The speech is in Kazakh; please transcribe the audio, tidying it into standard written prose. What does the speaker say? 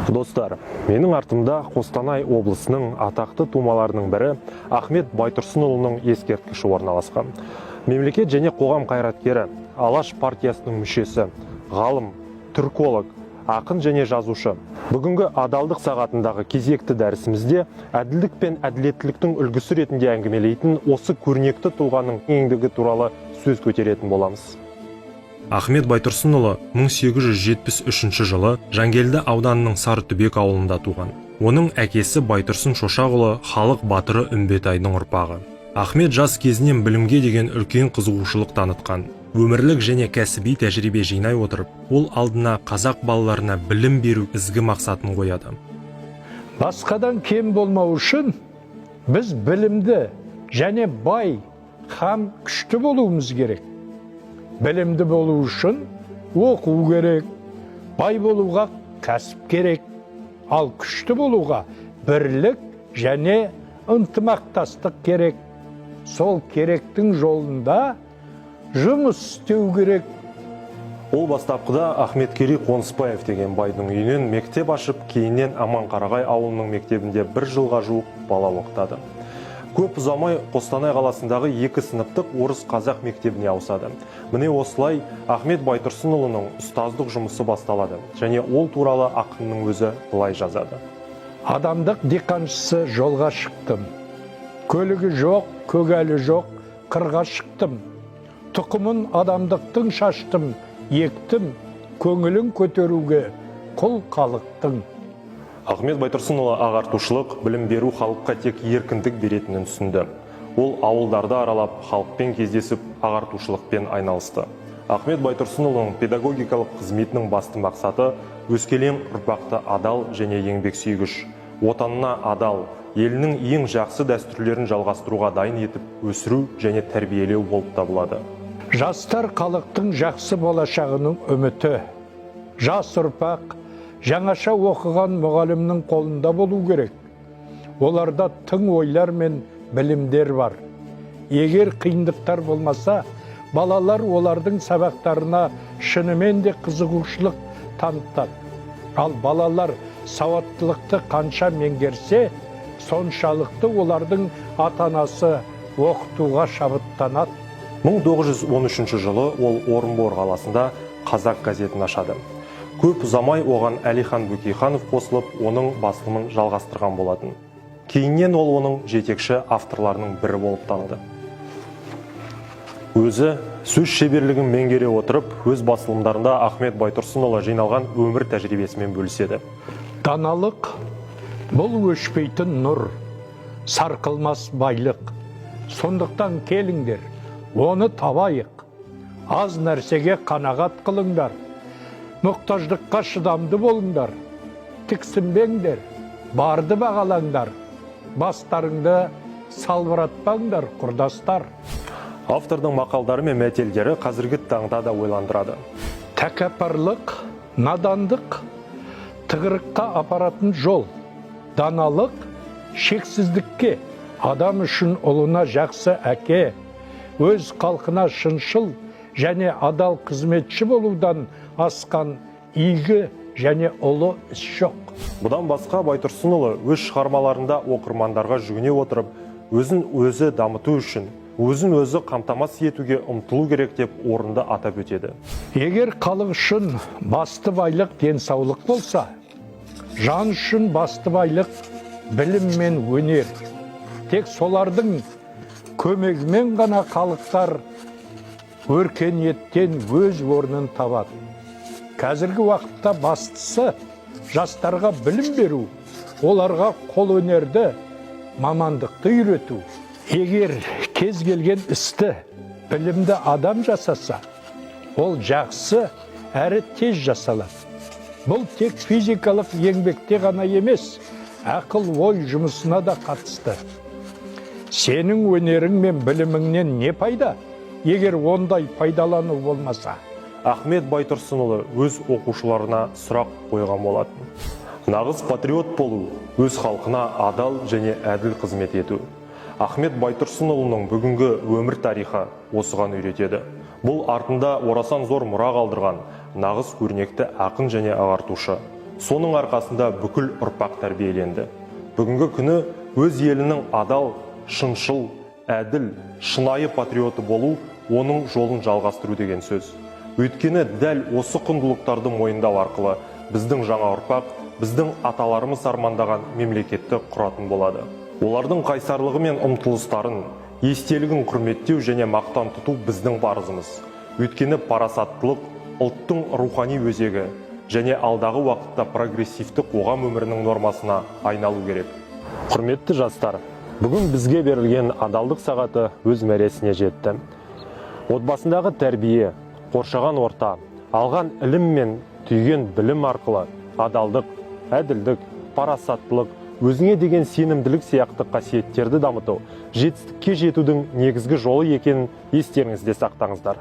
Достар, менің артымда Қостанай облысының атақты тумаларының бірі Ахмет Байтұрсынұлының ескерткіші орналасқан. Мемлекет және қоғам қайраткері, Алаш партиясының мүшесі, ғалым, түрколог, ақын және жазушы. Бүгінгі адалдық сағатындағы кезекті дәрісімізде әділдік пен әділеттіліктің үлгісі ретінде әңгімелейтін осы көрнекті тұлғаның еңбегі туралы сөз көтеретін боламыз. Ахмет Байтұрсынұлы 1873 жылы Жангелді ауданының Сарытүбек ауылында туған. Оның әкесі Байтұрсын Шошақұлы халық батыры Үмбетайдың ұрпағы. Ахмет жас кезінен білімге деген үлкен қызығушылық танытқан. Өмірлік және кәсіби тәжірибе жинай отырып, ол алдына қазақ балаларына білім беру ізгі мақсатын қояды. Басқадан кем болмау үшін біз білімді және бай һәм күшті болуымыз керек. Білімді болу үшін оқу керек, бай болуға кәсіп керек, ал күшті болуға бірлік және ынтымақтастық керек. Сол керектің жолында жұмыс істеу керек. Ол бастапқыда Ахметкерей Қонысбаев деген байдың үйінен мектеп ашып, кейіннен Аманқарағай ауылының мектебінде 1 жылға жуық бала оқытады. Көп ұзамай Қостанай қаласындағы 2 сыныптық орыс-қазақ мектебіне ауысады. Міне осылай Ахмет Байтұрсынұлының ұстаздық жұмысы басталады, және ол туралы ақынның өзі былай жазады. Адамдық диқаншысы жолға шықтым. Көлігі жоқ, көгалі жоқ, қырға шықтым. Тұқымын адамдықтың шаштым, ектім, көңілін көтеруге құл қалықтың. Ахмет Байтұрсынұлы ағартушылық, білім беру халыққа тек еркіндік беретінін түсінді. Ол ауылдарды аралап, халықпен кездесіп, ағартушылықпен айналысты. Ахмет Байтұрсынұлының педагогикалық қызметінің басты мақсаты өскелең ұрпақты адал және еңбексүйгіш, отанына адал, елінің ең жақсы дәстүрлерін жалғастыруға дайын етіп өсіру және тәрбиелеу болып табылады. Жастар халықтың жақсы болашағының үміті. Жас ұрпақ жаңаша оқыған мұғалімнің қолында болу керек. Оларда тың ойлар мен білімдер бар. Егер қиындықтар болмаса, балалар олардың сабақтарына шынымен де қызығушылық танытады. Ал балалар сауаттылықты қанша меңгерсе, соншалықты олардың ата-анасы оқытуға шабыттанады. 1913 жылы ол Орынбор қаласында Қазақ газетін ашады. Көп ұзамай оған Әлихан Бөкейханов қосылып, оның басылымын жалғастырған болатын. Кейіннен ол оның жетекші авторларының бірі болып таныды. Өзі сөз шеберлігін меңгере отырып, өз басылымдарында Ахмет Байтұрсынұлы жиналған өмір тәжірибесімен бөліседі. Даналық бұл өшпейтін нұр, сарқылмас байлық. Сондықтан келіңдер, оны табайық. Аз нәрсеге қанағат қылыңдар. Мұқтаждыққа шыдамды болыңдар. Тіксінбеңдер, барды бағалаңдар. Бастарыңды салбыратпаңдар, құрдастар. Автордың мақалдары мен мәтелдері қазіргі таңда да ойландырады. Тәкаппарлық, надандық, тығырыққа апаратын жол. Даналық, шексіздікке, адам үшін ұлына жақсы әке, өз халқына шыншыл және адал қызметші болудан асқан игі және ұлы іс жоқ. Бұдан басқа Байтұрсынұлы өз шығармаларында оқырмандарға жүгіне отырып, өзін өзі дамыту үшін, өзін өзі қамтамасыз етуге ұмтылу керек деп орынды атап өтеді. Егер халық үшін басты байлық денсаулық болса, жан үшін басты байлық білім мен өнер. Тек солардың көмегімен ғана халықтар өркениеттен өз орнын табады. Қазіргі уақытта бастысы жастарға білім беру, оларға қол өнерді, мамандықты үйрету. Егер кез келген істі білімді адам жасаса, ол жақсы әрі тез жасалады. Бұл тек физикалық еңбекте ғана емес, ақыл ой жұмысына да қатысты. Сенің өнерің мен біліміңнен не пайда, егер ондай пайдалану болмаса? Ахмет Байтұрсынұлы өз оқушыларына сұрақ қойған болатын. Нағыз патриот болу, өз халқына адал және әділ қызмет ету. Ахмет Байтұрсынұлының бүгінгі өмір тарихы осыған үйретеді. Бұл артында орасан зор мұра қалдырған нағыз көрнекті ақын және ағартушы. Соның арқасында бүкіл ұрпақ тәрбиеленді. Бүгінгі күні өз елінің адал, шыншыл, әділ, шынайы патриоты болу оның жолын жалғастыру деген сөз. Өйткені дәл осы құндылықтарды мойындау арқылы біздің жаңа ұрпақ, біздің аталарымыз армандаған мемлекетті құратын болады. Олардың қайсарлығы мен ұмтылыстарын, естелігін құрметтеу және мақтан тұту біздің парызымыз. Өйткені парасаттылық ұлттың рухани өзегі және алдағы уақытта прогрессивті қоғам өмірінің нормасына айналу керек. Құрметті жастар, бүгін бізге берілген адалдық сағаты өз мәресіне жетті. Отбасындағы тәрбие, қоршаған орта, алған ілім мен түйген білім арқылы адалдық, әділдік, парасаттылық, өзіңе деген сенімділік сияқты қасиеттерді дамыту жетістікке жетудің негізгі жолы екенін естеріңізде сақтаңыздар.